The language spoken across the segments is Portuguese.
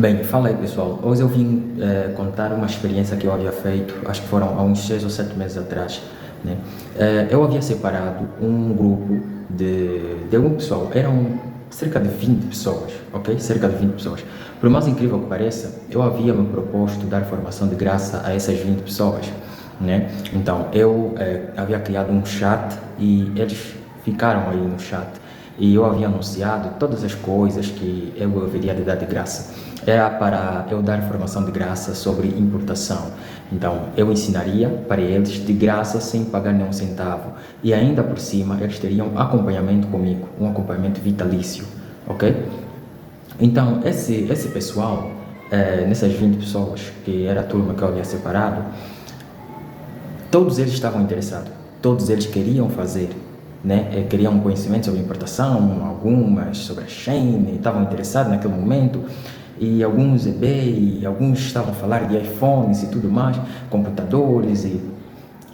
Bem, fala aí pessoal, hoje eu vim contar uma experiência que eu havia feito, acho que foram há uns 6 ou 7 meses atrás, né? Eu havia separado um grupo de um pessoal, eram cerca de 20 pessoas, ok? Cerca de 20 pessoas. Por mais incrível que pareça, eu havia me proposto dar formação de graça a essas 20 pessoas, né? Então, eu havia criado um chat e eles ficaram aí no chat e eu havia anunciado todas as coisas que eu haveria de dar de graça. Era para eu dar formação de graça sobre importação. Então, eu ensinaria para eles de graça, sem pagar nenhum centavo. E ainda por cima, eles teriam acompanhamento comigo, um acompanhamento vitalício, ok? Então, esse pessoal, nessas 20 pessoas, que era a turma que eu havia separado, todos eles estavam interessados, todos eles queriam fazer, né? Queriam conhecimento sobre importação, algumas sobre a Shein, estavam interessados naquele momento, e alguns eBay, alguns estavam a falar de iPhones e tudo mais, computadores, e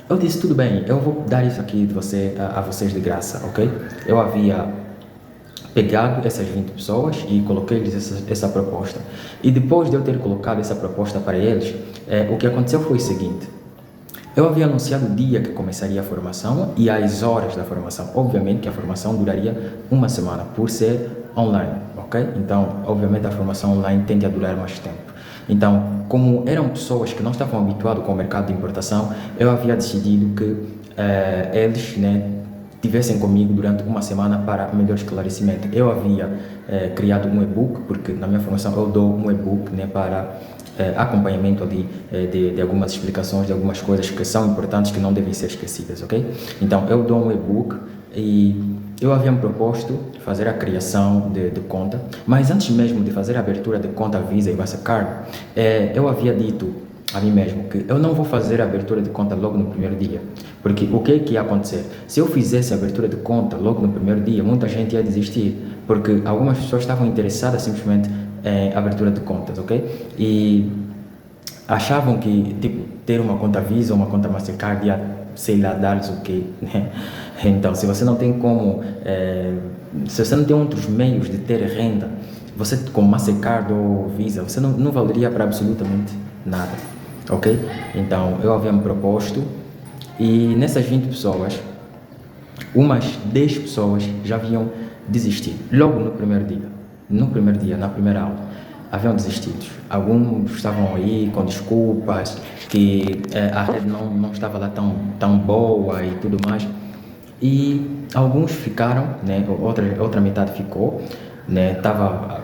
eu disse, tudo bem, eu vou dar isso aqui a vocês de graça, ok? Eu havia pegado essas 20 pessoas e coloquei-lhes essa proposta. E depois de eu ter colocado essa proposta para eles, o que aconteceu foi o seguinte: eu havia anunciado o dia que começaria a formação e as horas da formação. Obviamente que a formação duraria uma semana, por ser online, ok? Então, obviamente a formação online tende a durar mais tempo. Então, como eram pessoas que não estavam habituadas com o mercado de importação, eu havia decidido que eles, né, tivessem comigo durante uma semana para melhor esclarecimento. Eu havia criado um e-book, porque na minha formação eu dou um e-book, né, para acompanhamento ali de algumas explicações, de algumas coisas que são importantes, que não devem ser esquecidas, ok? Então, eu dou um e-book e eu havia me proposto fazer a criação de conta, mas antes mesmo de fazer a abertura de conta Visa e Mastercard, eu havia dito a mim mesmo que eu não vou fazer a abertura de conta logo no primeiro dia, porque o que ia acontecer? Se eu fizesse a abertura de conta logo no primeiro dia, muita gente ia desistir, porque algumas pessoas estavam interessadas simplesmente em abertura de contas, ok? E achavam que tipo, ter uma conta Visa ou uma conta Mastercard ia, sei lá, dar-lhes o quê, né? Então, se você não tem como, se você não tem outros meios de ter renda, você com Mastercard ou Visa, você não valeria para absolutamente nada, ok? Então, eu havia me proposto e nessas 20 pessoas, umas 10 pessoas já haviam desistido, logo no primeiro dia. No primeiro dia, na primeira aula, haviam desistido. Alguns estavam aí com desculpas, que a rede não estava lá tão boa e tudo mais. E alguns ficaram, né? Outra metade ficou, né?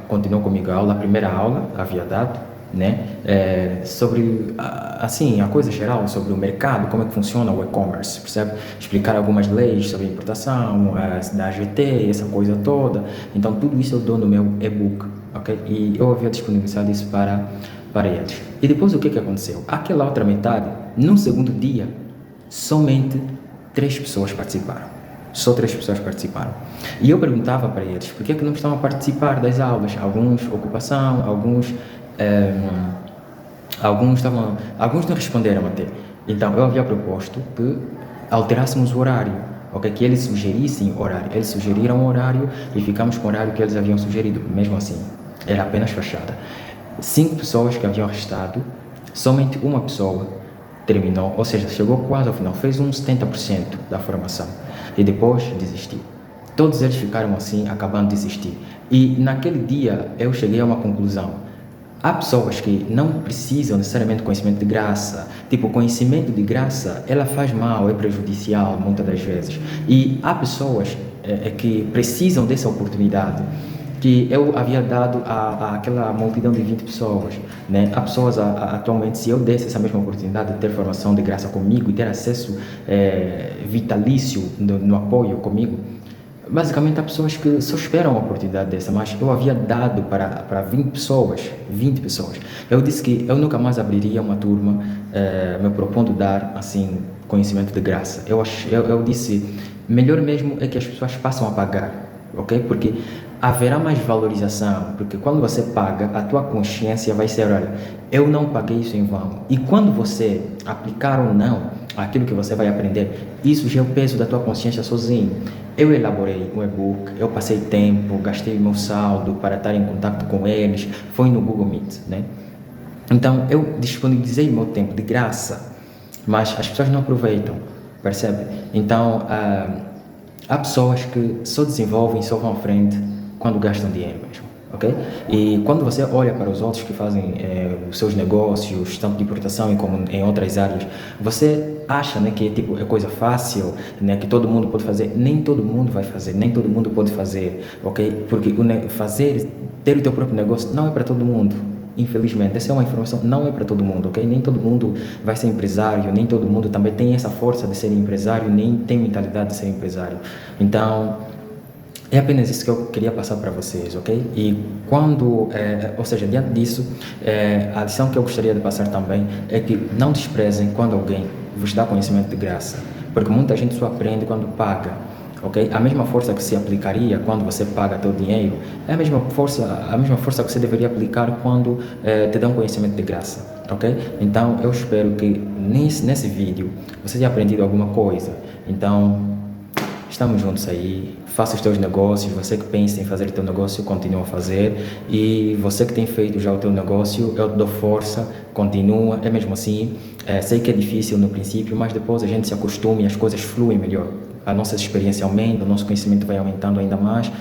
Continuou comigo a aula, a primeira aula havia dado, né? Sobre, assim, a coisa geral, sobre o mercado, como é que funciona o e-commerce, percebe? Explicar algumas leis sobre importação, da AGT, essa coisa toda. Então, tudo isso eu dou no meu e-book, ok? E eu havia disponibilizado isso para eles. E depois o que aconteceu? Aquela outra metade, no segundo dia, somente 3 pessoas participaram. Só 3 pessoas participaram. E eu perguntava para eles por que não estavam a participar das aulas. Alguns ocupação, alguns não responderam até. Então eu havia proposto que alterássemos o horário, ok? Que eles sugerissem horário. Eles sugeriram o horário e ficamos com o horário que eles haviam sugerido. Mesmo assim, era apenas fachada. 5 pessoas que haviam restado, somente uma pessoa terminou, ou seja, chegou quase ao final, fez uns 70% da formação e depois desistiu. Todos eles ficaram assim, acabando de desistir. E naquele dia eu cheguei a uma conclusão. Há pessoas que não precisam necessariamente de conhecimento de graça. Tipo, conhecimento de graça, ela faz mal, é prejudicial muitas das vezes. E há pessoas que precisam dessa oportunidade que eu havia dado àquela multidão de 20 pessoas, né? Há pessoas atualmente, se eu desse essa mesma oportunidade de ter formação de graça comigo e ter acesso vitalício no apoio comigo, basicamente há pessoas que só esperam uma oportunidade dessa, mas eu havia dado para 20 pessoas. Eu disse que eu nunca mais abriria uma turma me propondo dar, assim, conhecimento de graça. Eu disse, melhor mesmo é que as pessoas passam a pagar, ok? Porque haverá mais valorização, porque quando você paga, a tua consciência vai ser, olha, eu não paguei isso em vão. E quando você aplicar ou não, aquilo que você vai aprender, isso já é o peso da tua consciência sozinho. Eu elaborei um e-book, eu passei tempo, gastei meu saldo para estar em contato com eles, foi no Google Meet, né? Então, eu disponibilizei meu tempo de graça, mas as pessoas não aproveitam, percebe? Então, há pessoas que só desenvolvem, só vão à frente quando gastam dinheiro mesmo, ok? E quando você olha para os outros que fazem os seus negócios, tanto de importação como em outras áreas, você acha, né, que tipo, é coisa fácil, né, que todo mundo pode fazer. Nem todo mundo vai fazer, nem todo mundo pode fazer, ok? Porque ter o teu próprio negócio não é para todo mundo. Infelizmente, essa é uma informação, não é para todo mundo, ok? Nem todo mundo vai ser empresário, nem todo mundo também tem essa força de ser empresário, nem tem mentalidade de ser empresário. Então, é apenas isso que eu queria passar para vocês, ok? E ou seja, diante disso, a lição que eu gostaria de passar também é que não desprezem quando alguém vos dá conhecimento de graça, porque muita gente só aprende quando paga, ok? A mesma força que se aplicaria quando você paga teu dinheiro é a mesma força que você deveria aplicar quando te dão conhecimento de graça, ok? Então, eu espero que nesse vídeo você tenha aprendido alguma coisa. Então, estamos juntos aí, faça os teus negócios, você que pensa em fazer o teu negócio, continua a fazer, e você que tem feito já o teu negócio, eu te dou força, continua, é mesmo assim, sei que é difícil no princípio, mas depois a gente se acostuma e as coisas fluem melhor, a nossa experiência aumenta, o nosso conhecimento vai aumentando ainda mais.